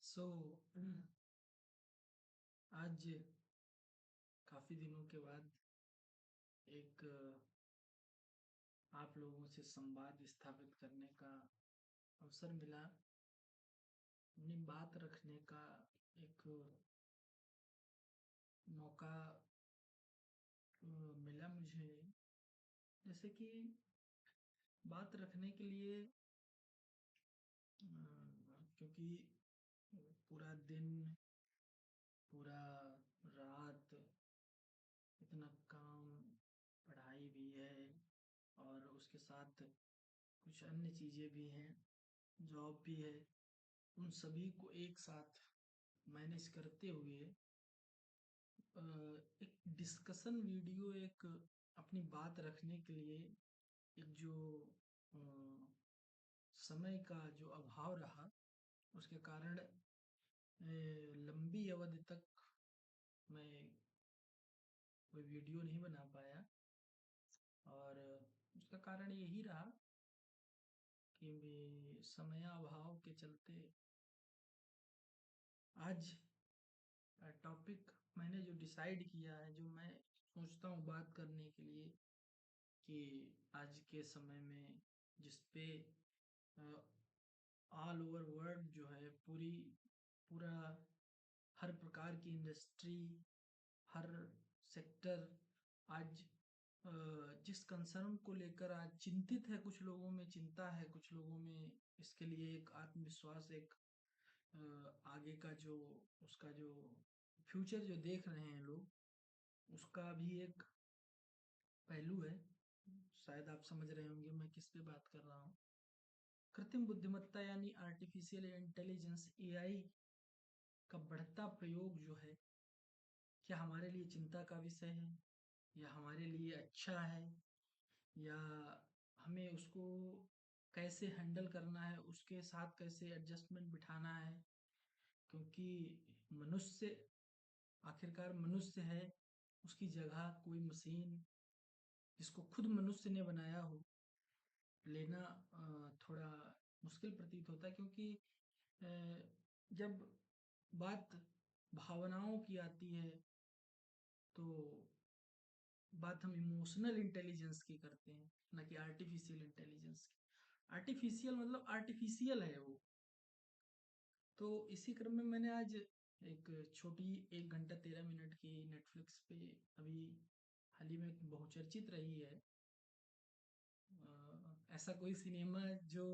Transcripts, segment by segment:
सो आज काफ़ी दिनों के बाद एक आप लोगों से संवाद स्थापित करने का अवसर मिला। अपनी बात रखने का एक मौका मिला मुझे। जैसे कि बात रखने के लिए क्योंकि पूरा दिन पूरा रात इतना काम, पढ़ाई भी है और उसके साथ कुछ अन्य चीज़ें भी हैं, जॉब भी है। उन सभी को एक साथ मैनेज करते हुए एक डिस्कशन वीडियो, एक अपनी बात रखने के लिए एक जो अ, समय का जो अभाव रहा, उसके कारण लंबी अवधि तक मैं कोई वीडियो नहीं बना पाया। और उसका कारण यही रहा कि समयाभाव के चलते आज टॉपिक मैंने जो डिसाइड किया है, जो मैं सोचता हूँ बात करने के लिए, कि आज के समय में जिस पे ऑल ओवर वर्ल्ड जो है पूरा हर प्रकार की इंडस्ट्री, हर सेक्टर आज जिस कंसर्न को लेकर आज चिंतित है। कुछ लोगों में चिंता है, कुछ लोगों में इसके लिए एक आत्मविश्वास, एक आगे का जो उसका जो फ्यूचर जो देख रहे हैं लोग, उसका भी एक पहलू है। शायद आप समझ रहे होंगे मैं किस पे बात कर रहा हूँ। कृत्रिम बुद्धिमत्ता यानी आर्टिफिशियल इंटेलिजेंस, एआई का बढ़ता प्रयोग जो है, क्या हमारे लिए चिंता का विषय है, या हमारे लिए अच्छा है, या हमें उसको कैसे हैंडल करना है, उसके साथ कैसे एडजस्टमेंट बिठाना है। क्योंकि मनुष्य आखिरकार मनुष्य है, उसकी जगह कोई मशीन जिसको खुद मनुष्य ने बनाया हो लेना थोड़ा मुश्किल प्रतीत होता है। क्योंकि अ, जब बात भावनाओं की आती है तो बात हम इमोशनल इंटेलिजेंस की करते हैं, ना कि आर्टिफिशियल इंटेलिजेंस की। आर्टिफिशियल मतलब आर्टिफिशियल है वो। तो इसी क्रम में मैंने आज एक छोटी 1 घंटा 13 मिनट की नेटफ्लिक्स पे अभी हाल ही में बहुचर्चित रही है, ऐसा कोई सिनेमा जो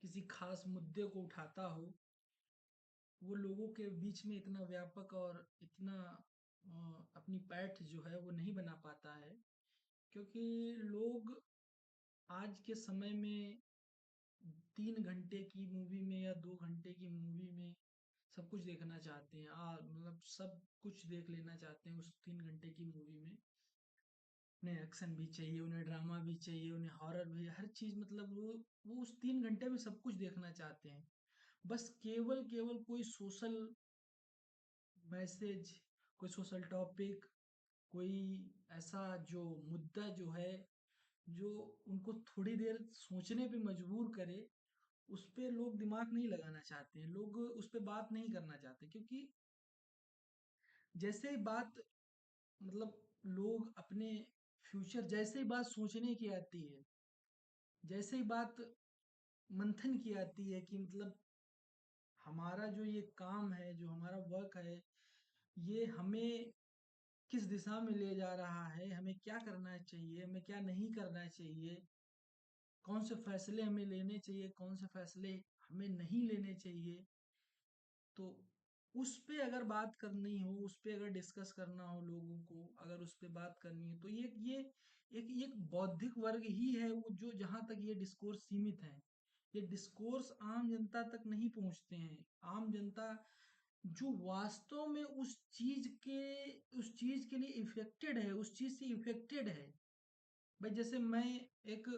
किसी खास मुद्दे को उठाता हो, वो लोगों के बीच में इतना व्यापक और इतना अपनी पैठ जो है वो नहीं बना पाता है। क्योंकि लोग आज के समय में 3 घंटे की मूवी में या 2 घंटे की मूवी में सब कुछ देखना चाहते हैं। मतलब सब कुछ देख लेना चाहते हैं उस 3 घंटे की मूवी में। उन्हें एक्शन भी चाहिए, उन्हें ड्रामा भी चाहिए, उन्हें हॉरर भी, हर चीज़। मतलब वो उस 3 घंटे में सब कुछ देखना चाहते हैं। बस केवल केवल कोई सोशल मैसेज, कोई सोशल टॉपिक, कोई ऐसा जो मुद्दा जो है, जो उनको थोड़ी देर सोचने पे मजबूर करे, उस पे लोग दिमाग नहीं लगाना चाहते हैं, लोग उस पे बात नहीं करना चाहते। क्योंकि जैसे ही बात, मतलब लोग अपने फ्यूचर, जैसे ही बात सोचने की आती है, जैसे ही बात मंथन की आती है कि मतलब हमारा जो ये काम है, जो हमारा वर्क है, ये हमें किस दिशा में ले जा रहा है, हमें क्या करना चाहिए, हमें क्या नहीं करना चाहिए, कौन से फैसले हमें लेने चाहिए, कौन से फैसले हमें नहीं लेने चाहिए। तो उस पे अगर बात करनी हो, उस पे अगर डिस्कस करना हो लोगों को, अगर उस पे बात करनी है, तो ये एक बौद्धिक वर्ग ही है वो, जो जहाँ तक ये डिस्कोर्स सीमित है। ये डिस्कोर्स आम जनता तक नहीं पहुँचते हैं। आम जनता जो वास्तव में उस चीज के लिए इफेक्टेड है, उस चीज से इफेक्टेड है। भाई जैसे मैं एक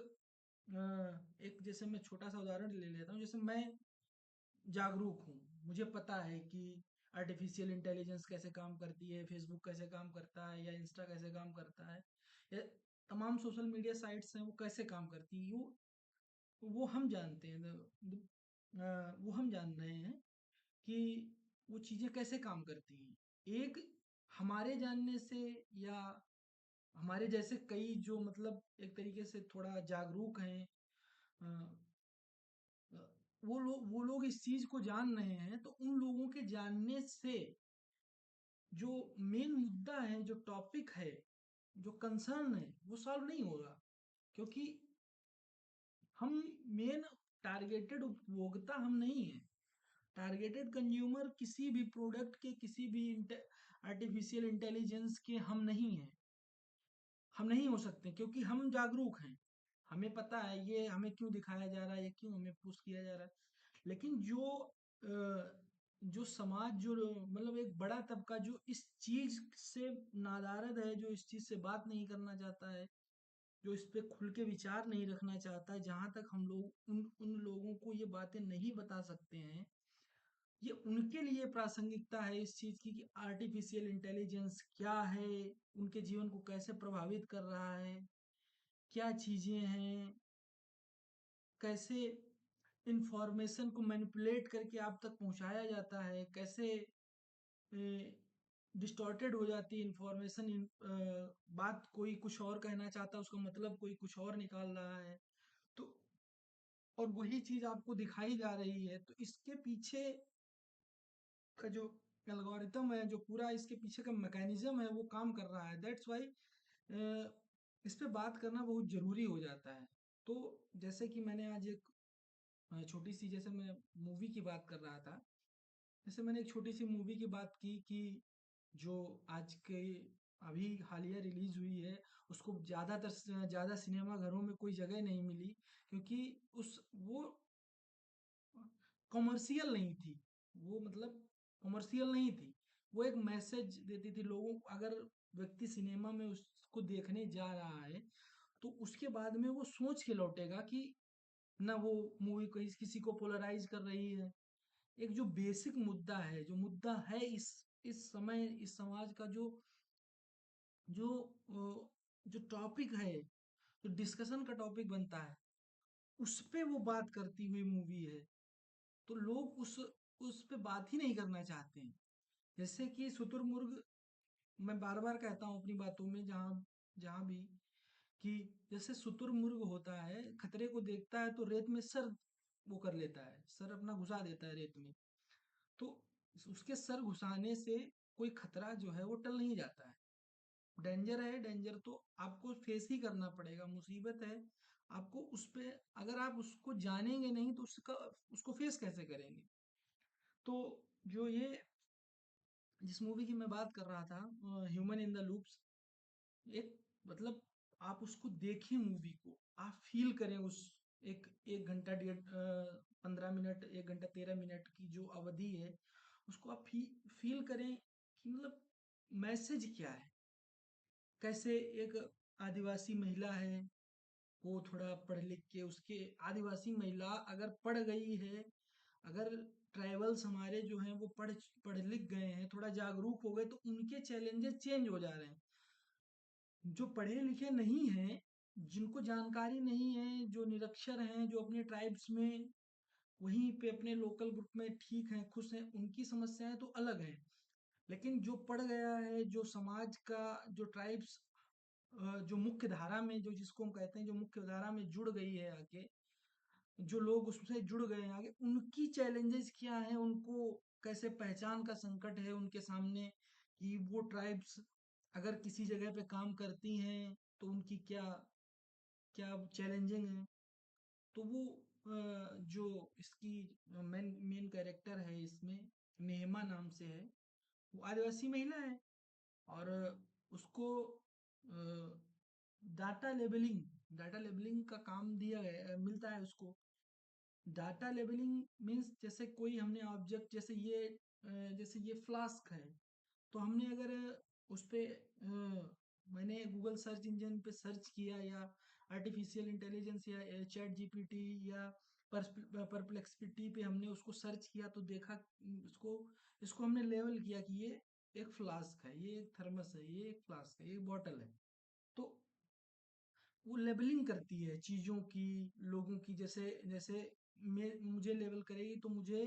एक जैसे मैं छोटा सा उदाहरण ले लेता हूँ। जैसे मैं जागरूक हूँ, मुझे पता है कि आर्टिफिशियल इंटेलिजेंस कैसे काम करती है, फेसबुक कैसे काम करता है, या इंस्टा कैसे काम करता है, या तमाम सोशल मीडिया साइट्स हैं वो कैसे काम करती है, वो हम जानते हैं। वो हम जान रहे हैं। कि वो चीज़ें कैसे काम करती हैं। एक हमारे जानने से या हमारे जैसे कई जो मतलब एक तरीके से थोड़ा जागरूक हैं, अ, अ, वो लोग इस चीज़ को जान रहे हैं, तो उन लोगों के जानने से जो मेन मुद्दा है, जो टॉपिक है, जो कंसर्न है, वो सॉल्व नहीं होगा। क्योंकि हम मेन टारगेटेड उपभोक्ता हम नहीं हैं। टारगेटेड कंज्यूमर किसी भी प्रोडक्ट के, किसी भी आर्टिफिशियल इंटेलिजेंस के हम नहीं हैं। हम नहीं हो सकते क्योंकि हम जागरूक हैं। हमें पता है ये हमें क्यों दिखाया जा रहा है, ये क्यों हमें पुश किया जा रहा है। लेकिन जो समाज, जो मतलब एक बड़ा तबका जो इस चीज़ से नादारद है, जो इस चीज़ से बात नहीं करना चाहता है, जो इस पे खुल के विचार नहीं रखना चाहता है, जहाँ तक हम लोग उन उन लोगों को ये बातें नहीं बता सकते हैं, ये उनके लिए प्रासंगिकता है इस चीज़ की कि आर्टिफिशियल इंटेलिजेंस क्या है, उनके जीवन को कैसे प्रभावित कर रहा है, क्या चीज़ें हैं, कैसे इंफॉर्मेशन को मैनिपुलेट करके आप तक पहुंचाया जाता है, कैसे डिस्टॉर्टेड हो जाती है इंफॉर्मेशन। बात कोई कुछ और कहना चाहता है, उसका मतलब कोई कुछ और निकाल रहा है। तो और वही चीज़ आपको दिखाई जा रही है, तो इसके पीछे का जो एल्गोरिथम है, जो पूरा इसके पीछे का मैकेनिज्म है, वो काम कर रहा है। दैट्स वाई इस पे बात करना बहुत ज़रूरी हो जाता है। तो जैसे कि मैंने आज एक छोटी सी, जैसे मैं मूवी की बात कर रहा था, जैसे मैंने एक छोटी सी मूवी की बात की कि जो आज के अभी हालिया रिलीज हुई है, उसको ज़्यादा सिनेमा घरों में कोई जगह नहीं मिली, क्योंकि उस वो कॉमर्शियल नहीं थी। वो मतलब कॉमर्शियल नहीं थी। वो एक मैसेज देती थी लोगों को। अगर व्यक्ति सिनेमा में उसको देखने जा रहा है, तो उसके बाद में वो सोच के लौटेगा कि ना वो मूवी किसी को पोलराइज कर रही है। एक जो बेसिक मुद्दा है, जो मुद्दा है इस समय इस समाज का, जो अ, जो टॉपिक है, जो डिस्कशन का टॉपिक बनता है, उस पे वो बात करती हुई मूवी है। तो लोग उस पे बात ही नहीं करना चाहते हैं। जैसे कि शुतुरमुर्ग, मैं बार बार कहता हूँ अपनी बातों में, जहाँ जहाँ भी, कि जैसे शुतुरमुर्ग होता है, खतरे को देखता है तो रेत में सर वो कर लेता है, सर अपना घुसा देता है रेत में। तो उसके सर घुसाने से कोई खतरा जो है वो टल नहीं जाता है। डेंजर है, डेंजर तो आपको फेस ही करना पड़ेगा, मुसीबत है। आपको उस पे, अगर आप उसको जानेंगे नहीं तो उसको फेस कैसे करेंगे। तो जो ये जिस मूवी की मैं बात कर रहा था, ह्यूमन इन द लूप्स, एक मतलब आप उसको देखिए, मूवी को आप फील करें, उस एक एक घंटा 15 मिनट, 1 घंटा 13 मिनट की जो अवधि है, उसको आप फील करें कि मतलब मैसेज क्या है। कैसे एक आदिवासी महिला है, वो थोड़ा पढ़ लिख के, उसके आदिवासी महिला अगर पढ़ गई है, अगर ट्राइबल्स हमारे जो हैं वो पढ़ पढ़ लिख गए हैं, थोड़ा जागरूक हो गए, तो उनके चैलेंजेस चेंज हो जा रहे हैं। जो पढ़े लिखे नहीं हैं, जिनको जानकारी नहीं है, जो निरक्षर हैं, जो अपने ट्राइब्स में वहीं पे अपने लोकल ग्रुप में ठीक हैं, खुश हैं, उनकी समस्याएं तो अलग हैं। लेकिन जो पढ़ गया है, जो समाज का, जो ट्राइब्स, जो मुख्य धारा में, जो जिसको हम कहते हैं जो मुख्य धारा में जुड़ गई है आके, जो लोग उससे जुड़ गए हैं आगे, उनकी चैलेंजेस क्या है, उनको कैसे पहचान का संकट है उनके सामने, कि वो ट्राइब्स अगर किसी जगह पे काम करती हैं तो उनकी क्या क्या चैलेंजिंग है। तो वो जो इसकी मेन मेन कैरेक्टर है इसमें, नेहमा नाम से है, वो आदिवासी महिला है। और उसको डाटा लेबलिंग का काम दिया गया मिलता है उसको। डाटा लेबलिंग मीन्स, जैसे कोई हमने ऑब्जेक्ट, जैसे ये फ्लास्क है, तो हमने अगर उस पे मैंने गूगल सर्च इंजन पे सर्च किया, या आर्टिफिशियल इंटेलिजेंस या चैट जीपीटी या परप्लेक्सिटी पे हमने उसको सर्च किया, तो देखा उसको इसको हमने लेबल किया कि ये एक फ्लास्क है, ये एक थर्मस है, ये एक फ्लास्क है, ये एक बॉटल है। तो वो लेबलिंग करती है चीज़ों की, लोगों की। जैसे जैसे मुझे लेबल करेगी तो मुझे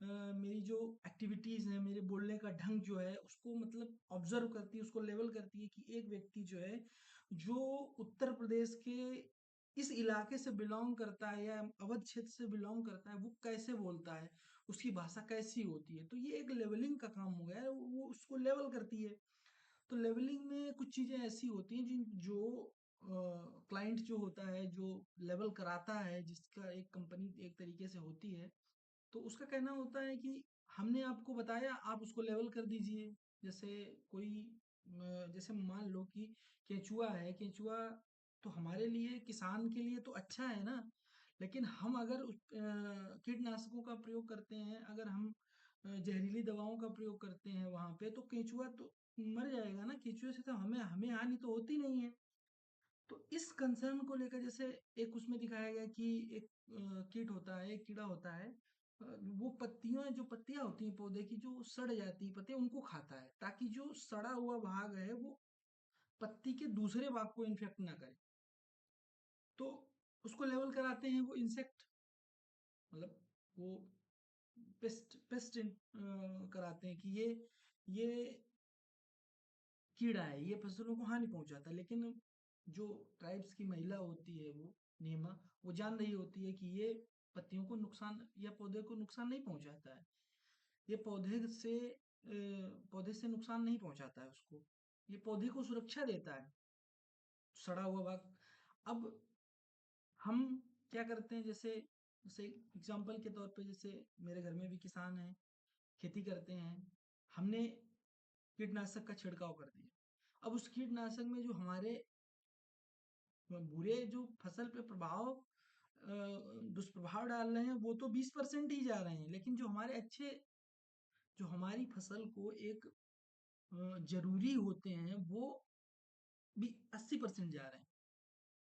मेरी जो एक्टिविटीज़ हैं, मेरे बोलने का ढंग जो है उसको मतलब ऑब्जर्व करती है, उसको लेवल करती है कि एक व्यक्ति जो है, जो उत्तर प्रदेश के इस इलाके से बिलोंग करता है या अवध क्षेत्र से बिलोंग करता है, वो कैसे बोलता है, उसकी भाषा कैसी होती है। तो ये एक लेवलिंग का काम हो गया है, वो उसको लेवल करती है। तो लेवलिंग में कुछ चीज़ें ऐसी होती हैं जिन जो क्लाइंट जो होता है, जो लेवल कराता है, जिसका एक कंपनी एक तरीके से होती है, तो उसका कहना होता है कि हमने आपको बताया, आप उसको लेवल कर दीजिए। जैसे कोई जैसे मान लो कि केंचुआ है, केंचुआ तो हमारे लिए, किसान के लिए तो अच्छा है ना, लेकिन हम अगर कीटनाशकों का प्रयोग करते हैं, अगर हम जहरीली दवाओं का प्रयोग करते हैं वहाँ पे, तो केंचुआ तो मर जाएगा ना। केंचुए से तो हमें हमें हानि तो होती नहीं है। तो इस कंसर्न को लेकर, जैसे एक उसमें दिखाया गया कि एक कीट होता है, एक कीड़ा होता है, वो पत्तियां, जो पत्तियां होती हैं पौधे की, जो सड़ जाती है पत्तियां, उनको खाता है, ताकि जो सड़ा हुआ भाग है वो पत्ती के दूसरे भाग को इन्फेक्ट ना करे। तो उसको लेवल कराते हैं वो इंसेक्ट, मतलब वो पेस्ट पेस्ट कराते हैं कि ये कीड़ा है, ये फसलों को हानि पहुंचाता है। लेकिन जो ट्राइब्स की महिला होती है, वो नीमा, वो जान रही होती है कि ये पत्तियों को नुकसान या पौधे को नुकसान नहीं पहुंचाता है। ये पौधे से नुकसान नहीं पहुंचाता है उसको, ये पौधे को सुरक्षा देता है, सड़ा हुआ भाग। अब हम क्या करते हैं, जैसे जैसे एग्जाम्पल के तौर पे, जैसे मेरे घर में भी किसान हैं, खेती करते हैं, हमने कीटनाशक का छिड़काव कर दिया। अब उस कीटनाशक में जो हमारे बुरे जो फसल पे दुष्प्रभाव डाल रहे हैं, वो तो 20% ही जा रहे हैं, लेकिन जो हमारे अच्छे, जो हमारी फसल को एक जरूरी होते हैं, वो भी 80% जा रहे हैं।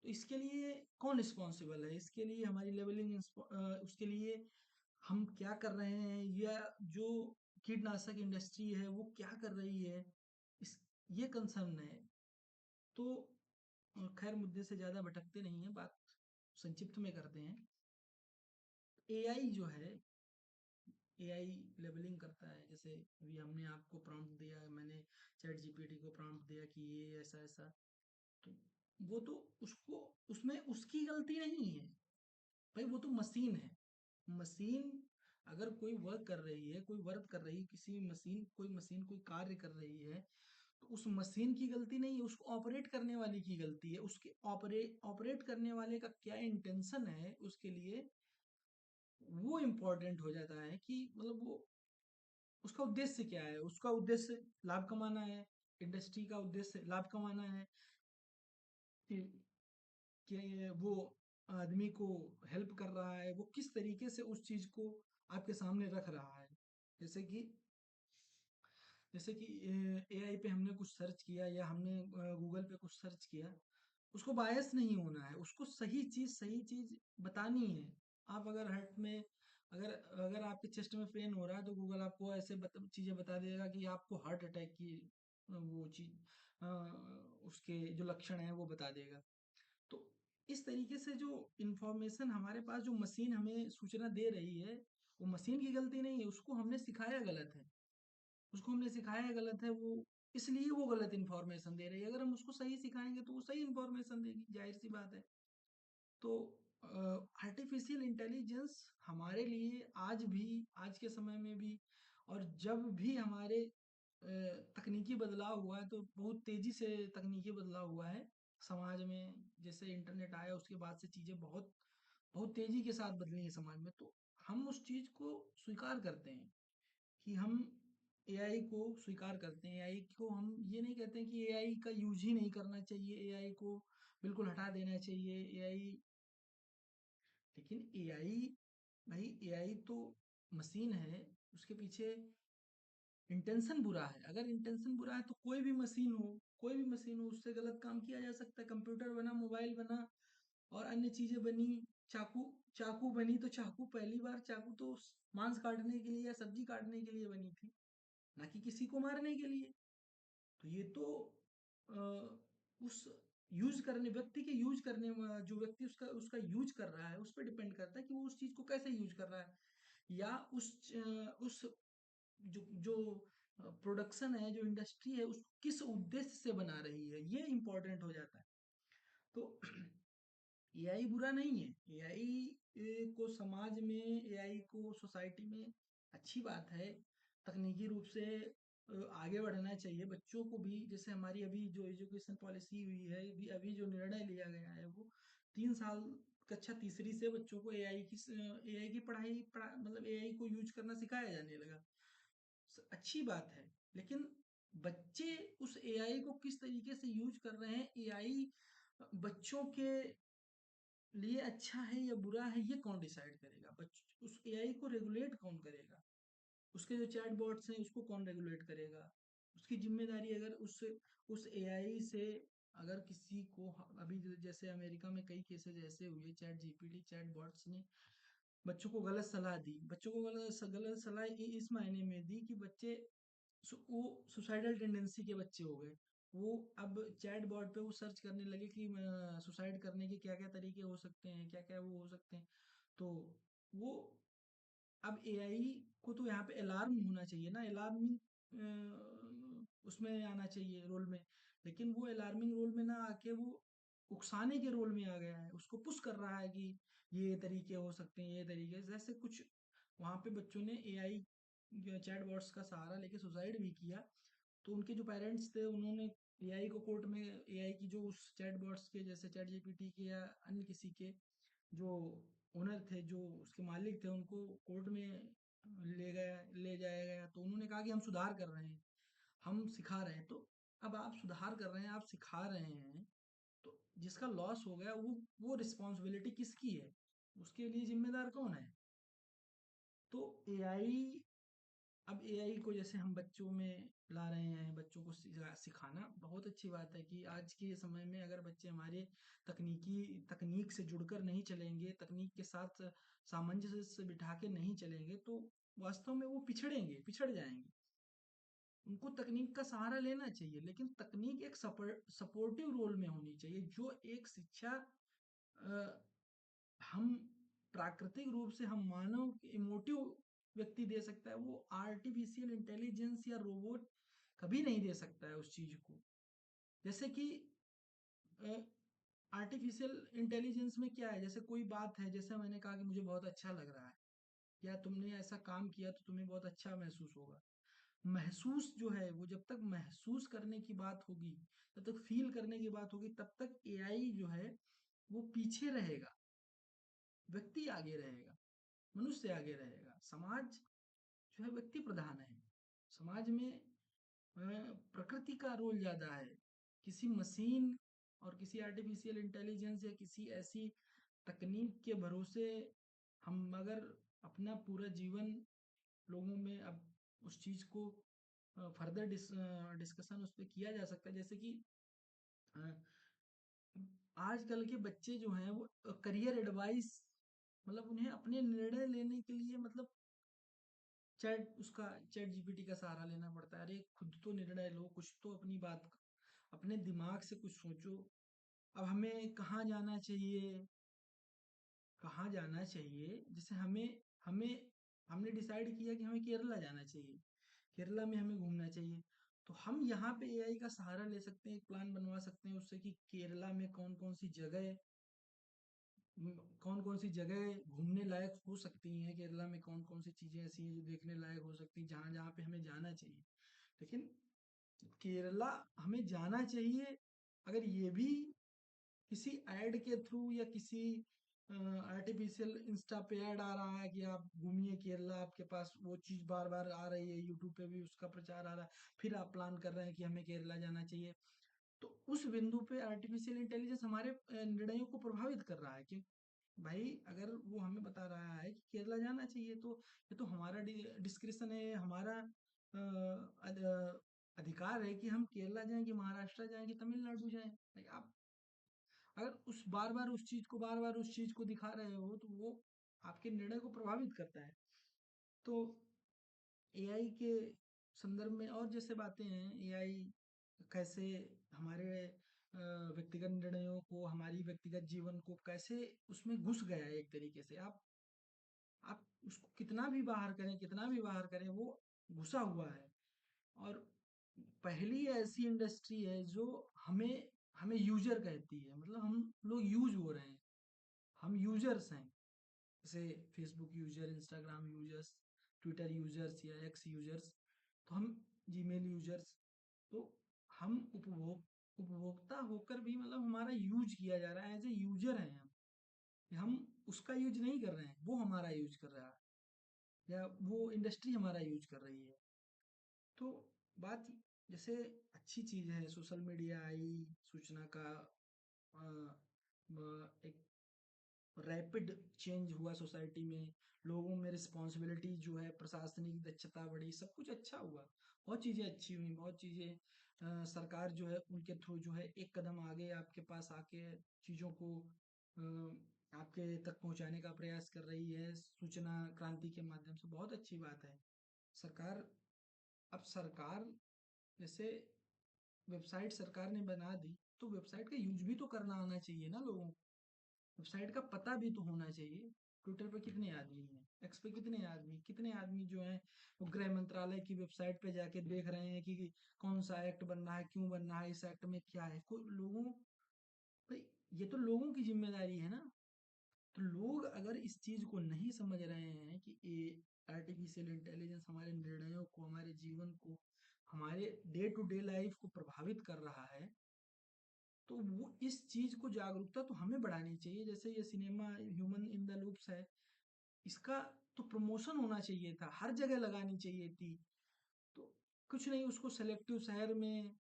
तो इसके लिए कौन रिस्पॉन्सिबल है? इसके लिए हमारी लेवलिंग, उसके लिए हम क्या कर रहे हैं, या जो कीटनाशक इंडस्ट्री है वो क्या कर रही है, इस ये कंसर्न है। तो खैर, मुद्दे से ज़्यादा भटकते नहीं हैं, बात संक्षिप्त में करते हैं। एआई जो है, एआई लेबलिंग करता है। जैसे अभी हमने आपको प्रॉम्प्ट दिया, मैंने चैट जीपीटी को प्रॉम्प्ट दिया कि ये ऐसा ऐसा, तो वो तो उसको, उसमें उसकी गलती नहीं है भाई, वो तो मशीन है। मशीन अगर कोई वर्क कर रही है, कोई वर्क कर रही है, किसी मशीन, कोई मशीन कोई कार्य कर रही है, तो उस मशीन की गलती नहीं है, उसको ऑपरेट करने वाले की गलती है। उसके ऑपरेट करने वाले का क्या इंटेंशन है उसके लिए, वो इम्पोर्टेंट हो जाता है कि मतलब वो, उसका उद्देश्य क्या है। उसका उद्देश्य लाभ कमाना है, इंडस्ट्री का उद्देश्य लाभ कमाना है, कि, कि वो आदमी को हेल्प कर रहा है, वो किस तरीके से उस चीज को आपके सामने रख रहा है। जैसे कि जैसे कि एआई पे हमने कुछ सर्च किया, या हमने गूगल पे कुछ सर्च किया, उसको बायस नहीं होना है, उसको सही चीज बतानी है। आप अगर हार्ट में, अगर अगर आपके चेस्ट में पेन हो रहा है, तो गूगल आपको ऐसे चीजें बता देगा कि आपको हार्ट अटैक की वो चीज, उसके जो लक्षण है वो बता देगा। तो इस तरीके से जो इंफॉर्मेशन हमारे पास, जो मशीन हमें सूचना दे रही है, वो मशीन की गलती नहीं है, उसको हमने सिखाया गलत है। उसको हमने सिखाया गलत है, वो इसलिए वो गलत इन्फॉर्मेशन दे रही है। अगर हम उसको सही सिखाएंगे तो वो सही इन्फॉर्मेशन देगी, जाहिर सी बात है। तो आर्टिफिशियल इंटेलिजेंस हमारे लिए आज भी, आज के समय में भी, और जब भी हमारे तकनीकी बदलाव हुआ है, तो बहुत तेजी से तकनीकी बदलाव हुआ है समाज में। जैसे इंटरनेट आया उसके बाद से चीज़ें बहुत बहुत तेजी के साथ बदली हैं समाज में। तो हम उस चीज़ को स्वीकार करते हैं, कि हम एआई को स्वीकार करते हैं। एआई को हम ये नहीं कहते हैं कि एआई का यूज ही नहीं करना चाहिए, एआई को बिल्कुल हटा देना चाहिए। एआई, लेकिन एआई, भाई एआई तो मशीन है, उसके पीछे इंटेंशन बुरा है। अगर इंटेंशन बुरा है तो कोई भी मशीन हो, कोई भी मशीन हो, उससे गलत काम किया जा सकता है। कंप्यूटर बना, मोबाइल बना, और अन्य चीजें बनी, चाकू चाकू बनी, तो चाकू पहली बार, चाकू तो मांस काटने के लिए या सब्जी काटने के लिए बनी थी, ना कि किसी को मारने के लिए। तो ये तो उस यूज करने व्यक्ति के यूज करने जो व्यक्ति उसका उसका यूज कर रहा है, उस पर डिपेंड करता है कि वो उस चीज को कैसे यूज कर रहा है। या उस जो जो प्रोडक्शन है, जो इंडस्ट्री है, उसको किस उद्देश्य से बना रही है, ये इम्पोर्टेंट हो जाता है। तो एआई बुरा नहीं है। एआई को समाज में, एआई को सोसाइटी में अच्छी बात है। तकनीकी रूप से आगे बढ़ना चाहिए बच्चों को भी। जैसे हमारी अभी जो एजुकेशन पॉलिसी हुई है, अभी जो निर्णय लिया गया है, वो 3 साल कक्षा तीसरी से बच्चों को एआई की मतलब एआई को यूज करना सिखाया जाने लगा। अच्छी बात है, लेकिन बच्चे उस एआई को किस तरीके से यूज कर रहे हैं, एआई बच्चों के लिए अच्छा है या बुरा है, ये कौन डिसाइड करेगा? उस एआई को रेगुलेट कौन करेगा? उसके जो चैट बॉट्स हैं, उसको कौन रेगुलेट करेगा? उसकी जिम्मेदारी, अगर उस एआई से अगर किसी को अभी जैसे अमेरिका में कई केसेस ऐसे हुए, चैट जीपीटी, चैट बॉट्स ने बच्चों को गलत सलाह दी। बच्चों को गलत सलाह इस मायने में दी कि बच्चे वो सुसाइडल टेंडेंसी के बच्चे हो गए। वो अब चैट बॉट पे वो सर्च करने लगे कि सुसाइड करने के क्या क्या तरीके हो सकते हैं, क्या क्या वो हो सकते हैं। तो वो अब एआई को तो यहाँ पे अलार्म होना चाहिए ना, अलार्मिंग उसमें आना चाहिए रोल में। लेकिन वो अलार्मिंग रोल में ना आके वो उकसाने के रोल में आ गया है। उसको पुश कर रहा है कि ये तरीके हो सकते हैं, ये तरीके जैसे कुछ वहाँ पे बच्चों ने एआई चैट बॉट्स का सहारा लेके सुसाइड भी किया। तो उनके जो पेरेंट्स थे, उन्होंने एआई को कोर्ट में, एआई की जो उस चैट बॉट्स के जैसे चैट जीपीटी के या अन्य किसी के जो ओनर थे, जो उसके मालिक थे, उनको कोर्ट में ले जाया गया। तो उन्होंने कहा कि हम सुधार कर रहे हैं, हम सिखा रहे हैं। तो अब आप सुधार कर रहे हैं, आप सिखा रहे हैं, तो जिसका लॉस हो गया वो रिस्पॉन्सिबिलिटी किसकी है? उसके लिए जिम्मेदार कौन है? तो एआई, अब एआई को जैसे हम बच्चों में ला रहे हैं, बच्चों को सिखाना बहुत अच्छी बात है कि आज के समय में अगर बच्चे हमारे तकनीक से जुड़कर नहीं चलेंगे, तकनीक के साथ सामंजस्य से बिठा के नहीं चलेंगे, तो वास्तव में वो पिछड़ जाएंगे। उनको तकनीक का सहारा लेना चाहिए, लेकिन तकनीक एक सपोर्टिव रोल में होनी चाहिए। जो एक शिक्षा अ, हम प्राकृतिक रूप से हम मानव इमोटिव व्यक्ति दे सकता है, वो आर्टिफिशियल इंटेलिजेंस या रोबोट कभी नहीं दे सकता है उस चीज को। जैसे कि आर्टिफिशियल इंटेलिजेंस में क्या है, जैसे कोई बात है, जैसे मैंने कहा कि मुझे बहुत अच्छा लग रहा है, या तुमने ऐसा काम किया तो तुम्हें बहुत अच्छा महसूस होगा। महसूस जो है, वो जब तक महसूस करने की बात होगी, जब तक फील करने की बात होगी, तब तक एआई जो है वो पीछे रहेगा, व्यक्ति आगे रहेगा, मनुष्य आगे रहेगा। समाज जो है व्यक्ति प्रधान है। समाज में प्रकृति का रोल ज्यादा है। किसी मशीन और किसी आर्टिफिशियल इंटेलिजेंस या किसी ऐसी तकनीक के भरोसे हम अगर अपना पूरा जीवन, लोगों में अब उस चीज को फर्दर डिस्कशन उस पर किया जा सकता है। जैसे कि अ, आजकल के बच्चे जो हैं वो करियर एडवाइस, मतलब उन्हें अपने निर्णय लेने के लिए, मतलब चैट जीपीटी का सहारा लेना पड़ता है। अरे खुद तो निर्णय लो, कुछ तो अपनी बात, अपने दिमाग से कुछ सोचो। अब हमें कहाँ जाना चाहिए, कहाँ जाना चाहिए, जैसे हमें हमें हमने डिसाइड किया कि हमें केरला जाना चाहिए, केरला में हमें घूमना चाहिए। तो हम यहाँ पे एआई का सहारा ले सकते हैं, एक प्लान बनवा सकते हैं उससे कि केरला में कौन कौन सी जगह घूमने लायक हो सकती हैं, केरला में कौन कौन सी चीजें ऐसी हैं जो देखने लायक हो सकती हैं, जहाँ जहाँ पे हमें जाना चाहिए। लेकिन केरला हमें जाना चाहिए, अगर ये भी किसी ऐड के थ्रू या किसी आर्टिफिशियल इंस्टा पे ऐड आ रहा है कि आप घूमिए केरला, आपके पास वो चीज बार बार आ रही है, यूट्यूब पे भी उसका प्रचार आ रहा है, फिर आप प्लान कर रहे हैं कि हमें केरला जाना चाहिए, तो उस बिंदु पे आर्टिफिशियल इंटेलिजेंस हमारे निर्णयों को प्रभावित कर रहा है कि भाई अगर वो हमें बता रहा है कि केरला जाना चाहिए, तो ये तो हमारा डिस्क्रिप्शन है, हमारा अधिकार है कि हम केरला जाएं, कि महाराष्ट्र जाएं, कि तमिलनाडु जाएं। भाई आप अगर उस बार बार उस चीज को बार बार उस चीज को दिखा रहे हो, तो वो आपके निर्णय को प्रभावित करता है। तो एआई के संदर्भ में और जैसे बातें हैं, एआई कैसे हमारे व्यक्तिगत निर्णयों को, हमारी व्यक्तिगत जीवन को कैसे उसमें घुस गया है, एक तरीके से आप उसको कितना भी बाहर करें, कितना भी बाहर करें, वो घुसा हुआ है। और पहली ऐसी इंडस्ट्री है जो हमें हमें यूजर कहती है, मतलब हम लोग यूज हो रहे हैं, हम यूजर्स हैं। जैसे Facebook user, Instagram users, Twitter users या एक्स यूजर्स, तो हम जीमेल यूजर्स। तो हम उपभोक्ता होकर भी मतलब हमारा यूज किया जा रहा है, एज ए यूजर हैं हम उसका यूज नहीं कर रहे हैं, वो हमारा यूज कर रहा है, या वो इंडस्ट्री हमारा यूज कर रही है। तो बात जैसे अच्छी चीज़ है, सोशल मीडिया आई, सूचना का अ, एक रैपिड चेंज हुआ सोसाइटी में, लोगों में रिस्पॉन्सिबिलिटी जो है, प्रशासनिक दक्षता बढ़ी, सब कुछ अच्छा हुआ, बहुत चीज़ें अच्छी हुई, बहुत चीज़ें सरकार जो है उनके थ्रू जो है एक कदम आगे आपके पास आके चीज़ों को आपके तक पहुंचाने का प्रयास कर रही है सूचना क्रांति के माध्यम से, बहुत अच्छी बात है। सरकार, अब सरकार जैसे वेबसाइट सरकार ने बना दी, तो वेबसाइट का यूज भी तो करना आना चाहिए ना लोगों को, वेबसाइट का पता भी तो होना चाहिए। ट्विटर पे कितने आदमी हैं, एक्स पे कितने आदमी जो हैं वो गृह मंत्रालय की वेबसाइट पे जाके देख रहे हैं कि कौन सा एक्ट बन रहा है, क्यों बन रहा है, इस एक्ट में क्या है, कोई लोगों, भाई ये तो लोगों की जिम्मेदारी है ना। तो लोग अगर इस चीज को नहीं समझ रहे हैं कि ये आर्टिफिशियल इंटेलिजेंस हमारे निर्णयों को, हमारे जीवन को, हमारे डे टू डे लाइफ को प्रभावित कर रहा है, तो वो इस चीज को जागरूकता तो हमें बढ़ानी चाहिए। जैसे ये cinema human in the loops है, इसका तो प्रमोशन होना चाहिए था, हर जगह लगानी चाहिए थी। तो कुछ नहीं, उसको सेलेक्टिव शहर में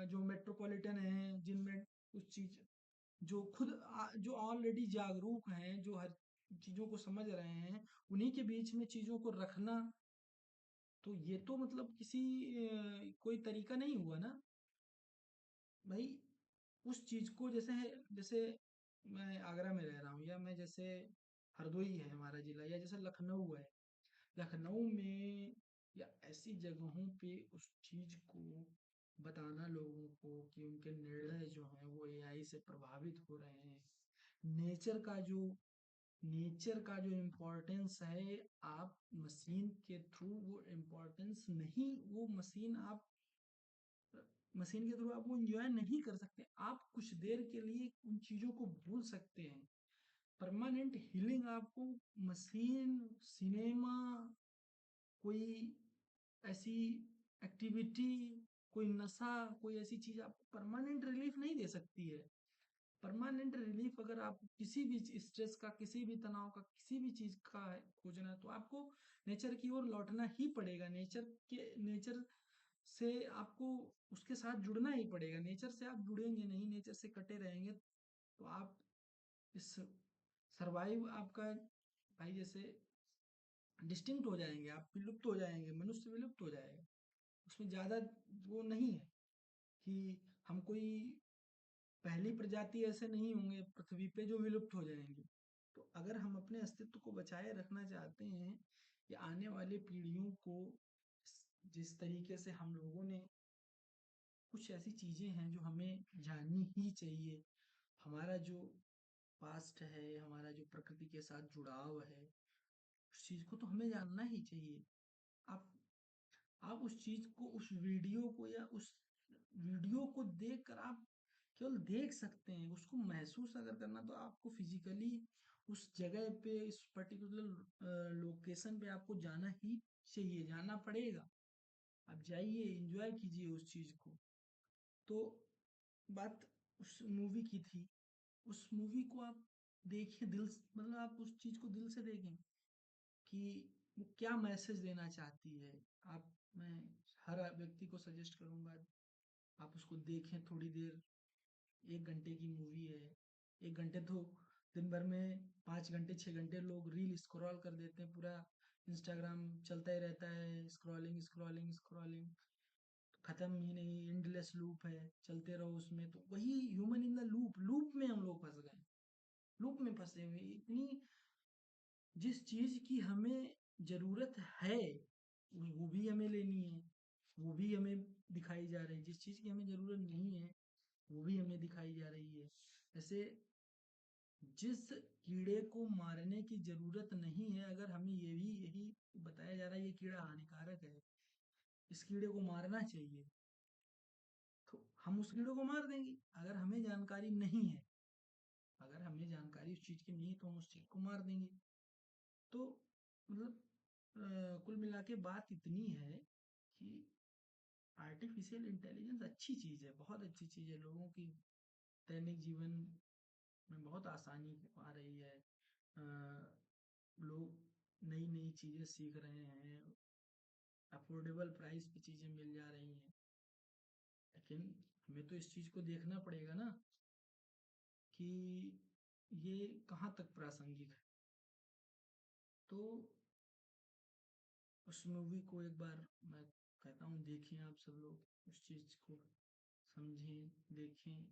जो मेट्रोपॉलिटन है, जिनमें कुछ चीज जो खुद जो ऑलरेडी जागरूक हैं, जो हर चीजों को समझ रहे हैं, उन्हीं के बीच में चीजों को रखना, तो ये तो मतलब किसी कोई तरीका नहीं हुआ ना भाई। उस चीज को जैसे है, जैसे मैं आगरा में रह रहा हूँ, या मैं जैसे हरदोई है हमारा जिला, या जैसे लखनऊ है, लखनऊ में या ऐसी जगहों पे उस चीज को बताना लोगों को कि उनके निर्णय जो हैं वो एआई से प्रभावित हो रहे हैं। नेचर का जो नेचर का जो इम्पोर्टेंस है, आप मशीन के थ्रू वो इम्पोर्टेंस नहीं, वो मशीन के थ्रू आप वो एंजॉय नहीं कर सकते। आप कुछ देर के लिए उन चीजों को भूल सकते हैं। परमानेंट हीलिंग आपको मशीन, सिनेमा, कोई ऐसी एक्टिविटी, कोई नशा, कोई ऐसी चीज आपको परमानेंट रिलीफ नहीं दे सकती है। परमानेंट रिलीफ अगर आप किसी भी स्ट्रेस का, किसी भी तनाव का, किसी भी चीज का खोजना है, तो आपको नेचर की ओर लौटना ही पड़ेगा। नेचर से आपको उसके साथ जुड़ना ही पड़ेगा। नेचर से आप जुड़ेंगे नहीं, नेचर से कटे रहेंगे, तो आप इस सरवाइव आपका भाई जैसे डिस्टिंक्ट हो जाएंगे, आप विलुप्त हो जाएंगे, मनुष्य विलुप्त हो जाएगा। उसमें ज्यादा वो नहीं है कि हम कोई पहली प्रजाति ऐसे नहीं होंगे पृथ्वी पे जो विलुप्त हो जाएंगे। तो अगर हम अपने अस्तित्व को बचाए रखना चाहते हैं, या आने वाली पीढ़ियों को जिस तरीके से हम लोगों ने, कुछ ऐसी चीजें हैं जो हमें जाननी ही चाहिए। हमारा जो पास्ट है, हमारा जो प्रकृति के साथ जुड़ाव है, उस चीज को तो हमें जानना ही चाहिए। आप आप उस चीज को, उस वीडियो को, या उस वीडियो को देखकर आप केवल देख सकते हैं, उसको महसूस अगर करना तो आपको फिजिकली उस जगह पे, इस पर्टिकुलर लोकेशन पे आपको जाना ही चाहिए, जाना पड़ेगा। आप जाइए, एंजॉय कीजिए उस चीज को। तो बात उस मूवी की थी, उस मूवी को आप देखिए दिल मतलब आप उस चीज को दिल से देखें कि वो क्या मैसेज देना चाहती है। आप मैं हर व्यक्ति को सजेस्ट करूंगा, आप उसको देखें थोड़ी देर। 1 घंटे की मूवी है। 1 घंटे तो दिन भर में 5 घंटे 6 घंटे लोग रील स्क्रॉल कर देते हैं, पूरा इंस्टाग्राम चलता ही रहता है, स्क्रॉलिंग स्क्रॉलिंग स्क्रॉलिंग, खत्म ही नहीं, एंडलेस लूप है, चलते रहो उसमें। तो वही human in the loop, loop में हम लोग फंस गए, लूप में फंसे हुए। इतनी जिस चीज की हमें जरूरत है वो भी हमें लेनी है, वो भी हमें दिखाई जा रही है। जिस चीज की हमें जरूरत नहीं है वो भी हमें दिखाई जा रही है। जैसे जिस कीड़े को मारने की जरूरत नहीं है, अगर हमें ये भी कीड़ा हानिकारक है, इस कीड़े को मारना चाहिए, तो हम उस कीड़े को मार देंगे। अगर हमें जानकारी नहीं है, अगर हमें जानकारी उस चीज़ की नहीं है तो हम उस चीज़ को मार देंगे। तो मतलब कुल मिला के बात इतनी है कि आर्टिफिशियल इंटेलिजेंस अच्छी चीज़ है, बहुत अच्छी चीज़ है, लोगों की दैनिक जीवन में बहुत आसानी आ रही है। लोग नई नई चीज़ें सीख रहे हैं, अफोर्डेबल प्राइस पे चीज़ें मिल जा रही हैं, लेकिन हमें तो इस चीज़ को देखना पड़ेगा ना कि ये कहाँ तक प्रासंगिक है। तो उस मूवी को एक बार मैं कहता हूँ देखें आप सब लोग, उस चीज़ को समझें, देखें,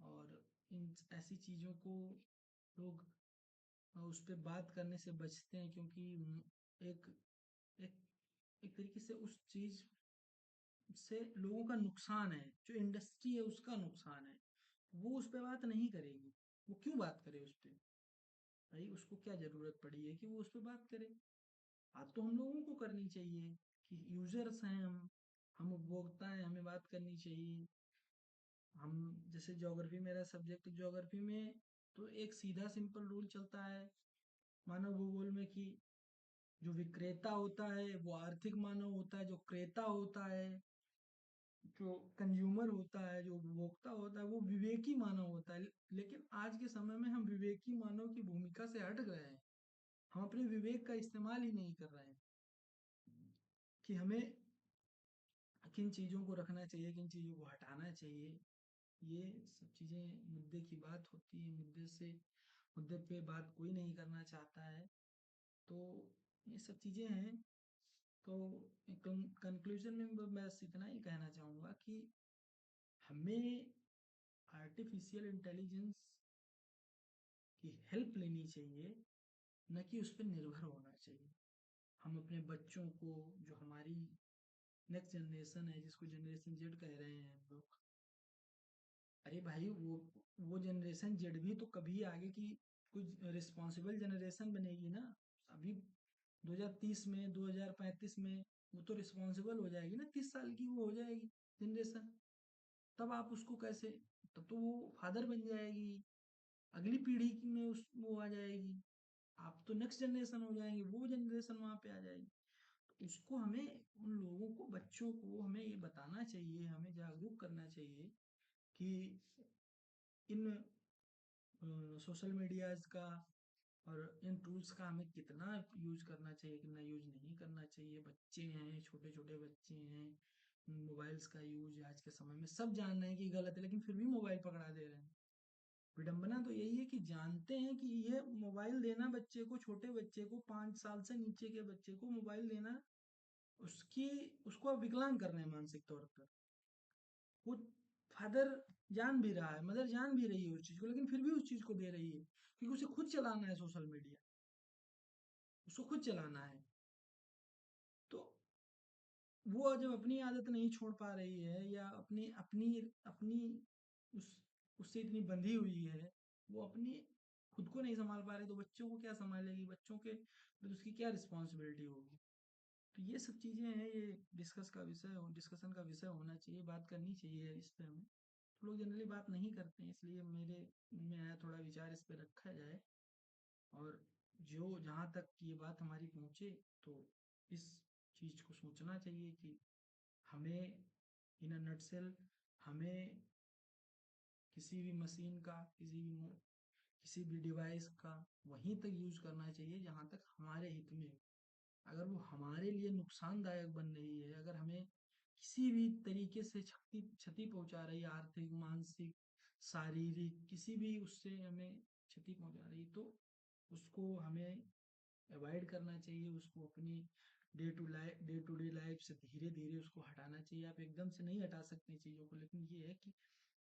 और इन ऐसी चीज़ों को लोग उस पे बात करने से बचते हैं, क्योंकि एक एक एक तरीके से उस चीज़ से लोगों का नुकसान है, जो इंडस्ट्री है उसका नुकसान है, वो उस पे बात नहीं करेगी। वो क्यों बात करे उस पे? भाई उसको क्या ज़रूरत पड़ी है कि वो उस पे बात करे? बात तो हम लोगों को करनी चाहिए कि यूज़र्स हैं हम उपभोक्ता हैं, हमें बात करनी चाहिए। हम जैसे ज्योग्राफी, मेरा सब्जेक्ट ज्योग्राफी में, तो एक सीधा सिंपल रूल चलता है मानव भूगोल में कि जो विक्रेता होता है वो आर्थिक मानव होता है, जो क्रेता होता है, जो कंज्यूमर होता है, जो उपभोक्ता होता है, वो विवेकी मानव होता है। लेकिन आज के समय में हम विवेकी मानव की भूमिका से हट गए हैं, हम अपने विवेक का इस्तेमाल ही नहीं कर रहे हैं कि हमें किन चीज़ों को रखना चाहिए, किन चीज़ों को हटाना चाहिए। ये सब चीज़ें मुद्दे की बात होती है, मुद्दे पे बात कोई नहीं करना चाहता है। तो ये सब चीज़ें हैं। तो कंक्लूजन में मैं बस इतना ही कहना चाहूँगा कि हमें आर्टिफिशियल इंटेलिजेंस की हेल्प लेनी चाहिए, न कि उस पर निर्भर होना चाहिए। हम अपने बच्चों को, जो हमारी नेक्स्ट जनरेशन है, जिसको जनरेशन जेड कह रहे हैं हम लोग, अरे भाई वो जनरेशन जेड भी तो कभी आगे की कुछ रिस्पॉन्सिबल जनरेशन बनेगी ना। अभी 2030 में, 2035 में वो तो रिस्पॉन्सिबल हो जाएगी ना, 30 साल की वो हो जाएगी जनरेशन। तब आप उसको कैसे, तब तो वो फादर बन जाएगी, अगली पीढ़ी की में उस वो आ जाएगी, आप तो नेक्स्ट जनरेशन हो जाएंगे, वो जनरेशन वहां पे आ जाएगी। तो उसको हमें, उन लोगों को, बच्चों को हमें ये बताना चाहिए, हमें जागरूक करना चाहिए कि इन सोशल मीडियाज का और इन टूल्स का हमें कितना यूज करना चाहिए, कितना यूज नहीं करना चाहिए। बच्चे हैं, छोटे छोटे बच्चे हैं, मोबाइल्स का यूज आज के समय में सब जान रहे हैं कि गलत है, लेकिन फिर भी मोबाइल पकड़ा दे रहे हैं। विडंबना तो यही है कि जानते हैं कि ये मोबाइल देना बच्चे को, छोटे बच्चे को, 5 साल से नीचे के बच्चे को मोबाइल देना, उसकी उसको अब विकलांग कर रहे हैं मानसिक तौर पर। वो फादर जान भी रहा है, मदर जान भी रही है उस चीज को, लेकिन फिर भी उस चीज को दे रही है, क्योंकि उसे खुद चलाना है सोशल मीडिया, उसको खुद चलाना है। तो वो जब अपनी आदत नहीं छोड़ पा रही है, या अपनी अपनी अपनी उस उससे इतनी बंधी हुई है, वो अपनी खुद को नहीं संभाल पा रही, तो बच्चों को क्या संभालेगी, बच्चों के तो उसकी क्या रिस्पॉन्सिबिलिटी होगी। तो ये सब चीज़ें हैं, ये डिस्कशन का विषय होना चाहिए, बात करनी चाहिए इस पे हमें। तो लोग जनरली बात नहीं करते हैं, इसलिए मेरे मन में आया थोड़ा विचार इस पे रखा जाए, और जो जहाँ तक ये बात हमारी पहुँचे, तो इस चीज़ को सोचना चाहिए कि हमें, इन अ नटसेल, हमें किसी भी मशीन का, किसी भी डिवाइस का वहीं तक यूज करना चाहिए जहाँ तक हमारे हित में हो। अगर वो हमारे लिए नुकसानदायक बन रही है, अगर हमें किसी भी तरीके से क्षति क्षति पहुंचा रही है, आर्थिक, मानसिक, शारीरिक, किसी भी उससे हमें क्षति पहुंचा रही, तो उसको हमें अवॉइड करना चाहिए, उसको अपनी डे टू डे लाइफ से धीरे धीरे उसको हटाना चाहिए। आप एकदम से नहीं हटा सकते चीज़ों को, लेकिन ये है कि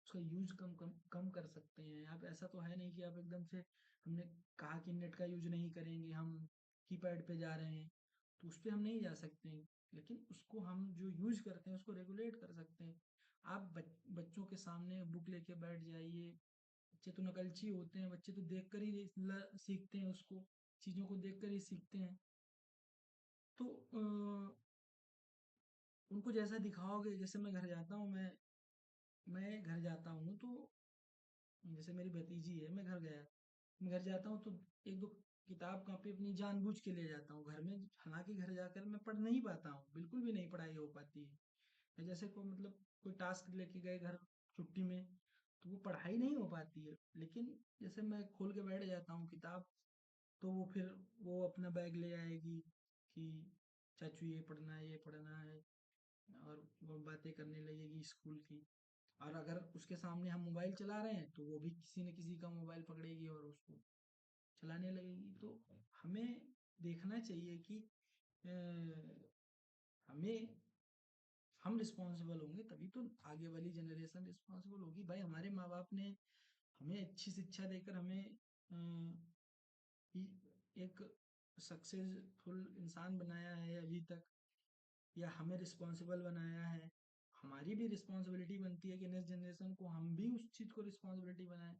उसका यूज कम कम कम कर सकते हैं आप। ऐसा तो है नहीं कि आप एकदम से, हमने कहा कि नेट का यूज नहीं करेंगे, हम कीपैड पे जा रहे हैं, तो उस पर हम नहीं जा सकते हैं, लेकिन उसको हम जो यूज करते हैं उसको रेगुलेट कर सकते हैं। आप बच्चों के सामने बुक लेके बैठ जाइए, बच्चे तो नकलची होते हैं, बच्चे तो देख कर ही सीखते हैं, उसको चीज़ों को देख कर ही सीखते हैं। तो उनको जैसा दिखाओगे, जैसे मैं घर जाता हूँ तो जैसे मेरी भतीजी है, मैं घर जाता हूँ तो एक दो किताब कापी अपनी जानबूझ के ले जाता हूँ घर में, हालांकि घर जाकर मैं पढ़ नहीं पाता हूँ, बिल्कुल भी नहीं पढ़ाई हो पाती है। या जैसे कोई मतलब कोई टास्क लेके गए घर छुट्टी में, तो वो पढ़ाई नहीं हो पाती है। लेकिन जैसे मैं खोल के बैठ जाता हूँ किताब, तो वो अपना बैग ले आएगी कि चाचू ये पढ़ना है, ये पढ़ना है, और वो बातें करने लगेगी स्कूल की। और अगर उसके सामने हम मोबाइल चला रहे हैं तो वो भी किसी न किसी का मोबाइल पकड़ेगी और उसको चलाने लगेगी। तो हमें देखना चाहिए कि हमें हम रिस्पॉन्सिबल होंगे तभी तो आगे वाली जनरेशन रिस्पॉन्सिबल होगी। भाई हमारे माँ बाप ने हमें अच्छी शिक्षा देकर हमें एक सक्सेसफुल इंसान बनाया है अभी तक, या हमें रिस्पॉन्सिबल बनाया है। हमारी भी रिस्पॉन्सिबिलिटी बनती है कि नेक्स्ट जनरेशन को हम भी उस चीज़ को रिस्पॉन्सिबिलिटी बनाएं।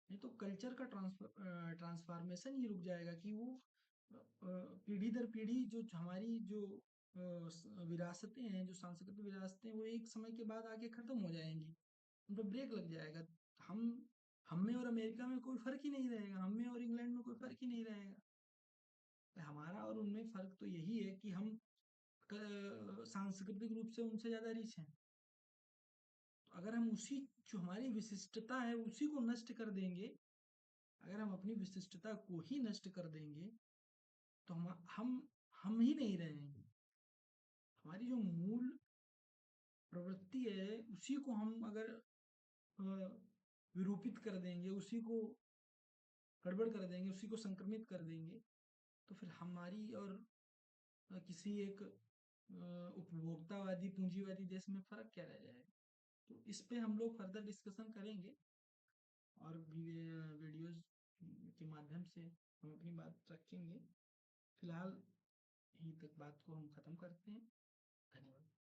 नहीं तो कल्चर का ट्रांसफॉर्मेशन ही रुक जाएगा कि वो पीढ़ी दर पीढ़ी जो हमारी जो विरासतें हैं, जो सांस्कृतिक विरासतें, वो एक समय के बाद आके खत्म हो जाएंगी, उन पर ब्रेक लग जाएगा। हम हम में और अमेरिका में कोई फर्क ही नहीं रहेगा, हम में और इंग्लैंड में कोई फर्क ही नहीं रहेगा। हमारा और उनमें फर्क तो यही है कि हम सांस्कृतिक रूप से उनसे ज्यादा रिच हैं। तो अगर हम उसी जो हमारी विशिष्टता है उसी को नष्ट कर देंगे, अगर हम अपनी विशिष्टता को ही नष्ट कर देंगे, तो हम ही नहीं रहेंगे। हमारी जो मूल प्रवृत्ति है उसी को हम अगर अ, विरूपित कर देंगे, उसी को गड़बड़ कर देंगे, उसी को संक्रमित कर देंगे, तो फिर हमारी और किसी एक उपभोक्तावादी पूंजीवादी देश में फर्क क्या रह जाएगा। तो इस पे हम लोग फर्दर डिस्कशन करेंगे, और वीडियोस के माध्यम से हम अपनी बात रखेंगे। फिलहाल यहीं तक बात को हम खत्म करते हैं। धन्यवाद।